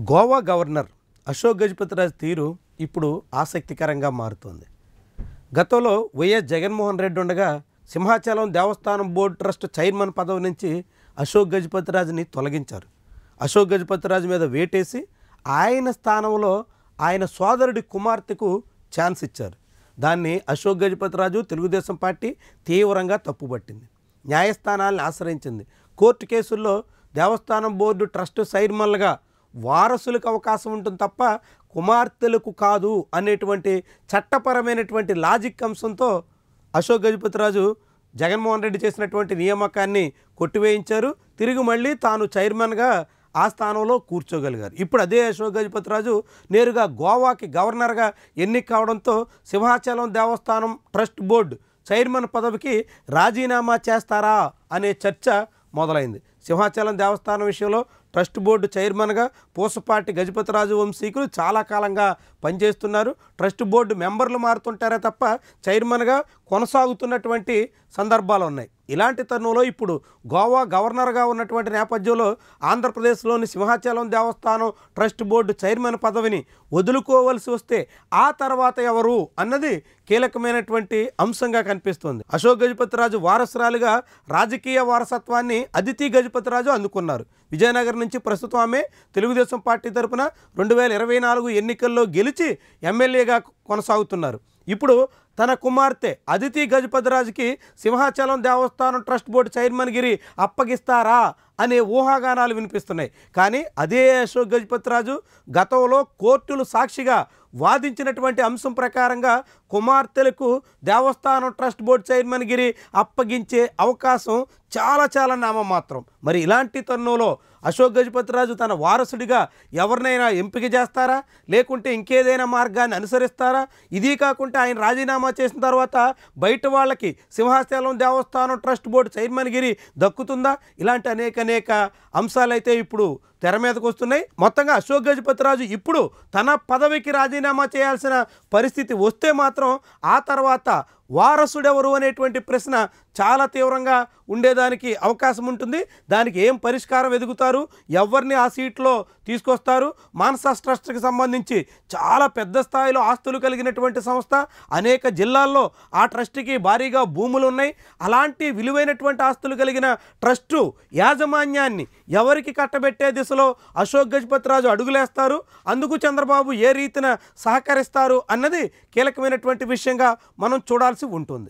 Goa governor Ashok Gajapathiraju తీరు ఇప్పుడు ఆసక్తికరంగా మారుతోంది. గతంలో వైఎస్ జగన్మోహన్ రెడ్డి ఉండగా సింహాచలం దేవస్థానం బోర్డు ట్రస్ట్ చైర్మన్ పదవి నుంచి అశోక్ గజపతిరాజుని తొలగించారు. అశోక్ గజపతిరాజు మీద వేటేసి ఆయన స్థానంలో ఆయన సోదరుడి కుమార్తెకు ఛాన్స్ ఇచ్చారు. దాన్ని అశోక్ గజపతిరాజు తెలుగుదేశం పార్టీ తీవ్రంగా తప్పుపట్టింది. న్యాయస్థానాలను ఆశ్రయించింది. కోర్టు కేసుల్లో దేవస్థానం బోర్డు ట్రస్ట్ చైర్మన్లుగా వారసులకు అవకాశం ఉంటుంది తప్ప కుమార్తెలకు కాదు అనేటువంటి చట్టపరమైనటువంటి లాజిక్ అంశంతో అశోక్ గజపతిరాజు జగన్మోహన్ రెడ్డి చేసినటువంటి నియామకాన్ని కొట్టివేయించారు. తిరిగి మళ్ళీ తాను చైర్మన్గా ఆ స్థానంలో కూర్చోగలిగారు. ఇప్పుడు అదే అశోక్ గజపతిరాజు నేరుగా గోవాకి గవర్నర్గా ఎన్నిక కావడంతో సింహాచలం దేవస్థానం ట్రస్ట్ బోర్డు చైర్మన్ పదవికి రాజీనామా చేస్తారా అనే చర్చ మొదలైంది. సింహాచలం దేవస్థానం విషయంలో ట్రస్ట్ బోర్డు చైర్మన్గా పూసపాటి గజపతిరాజు వంశీకులు చాలా కాలంగా పనిచేస్తున్నారు. ట్రస్ట్ బోర్డు మెంబర్లు మారుతుంటారే తప్ప చైర్మన్గా కొనసాగుతున్నటువంటి సందర్భాలు ఉన్నాయి. ఇలాంటి తరుణంలో ఇప్పుడు గోవా గవర్నర్గా ఉన్నటువంటి నేపథ్యంలో ఆంధ్రప్రదేశ్లోని సింహాచలం దేవస్థానం ట్రస్ట్ బోర్డు చైర్మన్ పదవిని వదులుకోవలసి వస్తే ఆ తర్వాత ఎవరు అన్నది కీలకమైనటువంటి అంశంగా కనిపిస్తుంది. అశోక్ గజపతిరాజు వారసురాలుగా రాజకీయ వారసత్వాన్ని అదితి గజపతిరాజు అందుకున్నారు. విజయనగరం నుంచి ప్రస్తుతం ఆమె తెలుగుదేశం పార్టీ తరఫున 2024 ఎన్నికల్లో గెలిచి ఎమ్మెల్యేగా కొనసాగుతున్నారు. ఇప్పుడు తన కుమార్తె అదితి గజపతిరాజుకి సింహాచలం దేవస్థానం ట్రస్ట్ బోర్డు చైర్మన్ గిరి అప్పగిస్తారా అనే ఊహాగానాలు వినిపిస్తున్నాయి. కానీ అదే అశోక్ గజపతిరాజు గతంలో కోర్టులు సాక్షిగా వాదించినటువంటి అంశం ప్రకారంగా కుమార్తెలకు దేవస్థానం ట్రస్ట్ బోర్డు చైర్మన్ గిరి అప్పగించే అవకాశం చాలా నామమాత్రం. మరి ఇలాంటి తరుణంలో అశోక్ గజపతిరాజు తన వారసుడిగా ఎవరినైనా ఎంపిక చేస్తారా, లేకుంటే ఇంకేదైనా మార్గాన్ని అనుసరిస్తారా? ఇది కాకుండా ఆయన రాజీనామా చేసిన తర్వాత బయట వాళ్ళకి సింహాచలం దేవస్థానం ట్రస్ట్ బోర్డు చైర్మన్ గిరి దక్కుతుందా? ఇలాంటి అనేక అంశాలైతే ఇప్పుడు తెర మీదకు వస్తున్నాయి. మొత్తంగా అశోక్ గజపతిరాజు ఇప్పుడు తన పదవికి రాజీనామా చేయాల్సిన పరిస్థితి వస్తే మాత్రం ఆ తర్వాత వారసుడెవరు అనేటువంటి ప్రశ్న చాలా తీవ్రంగా ఉండేదానికి అవకాశం ఉంటుంది. దానికి ఏం పరిష్కారం వెతుకుతారు, ఎవరిని ఆ సీట్లో తీసుకొస్తారు? మానస ట్రస్ట్కి సంబంధించి చాలా పెద్ద స్థాయిలో ఆస్తులు కలిగినటువంటి సంస్థ, అనేక జిల్లాల్లో ఆ ట్రస్ట్కి భారీగా భూములు ఉన్నాయి. అలాంటి విలువైనటువంటి ఆస్తులు కలిగిన ట్రస్టు యాజమాన్యాన్ని ఎవరికి కట్టబెట్టే దిశలో అశోక్ గజపతిరాజు అడుగులేస్తారు, అందుకు చంద్రబాబు ఏ రీతిన సహకరిస్తారు అన్నది కీలకమైనటువంటి విషయంగా మనం చూడాల్సి ఉంటుంది.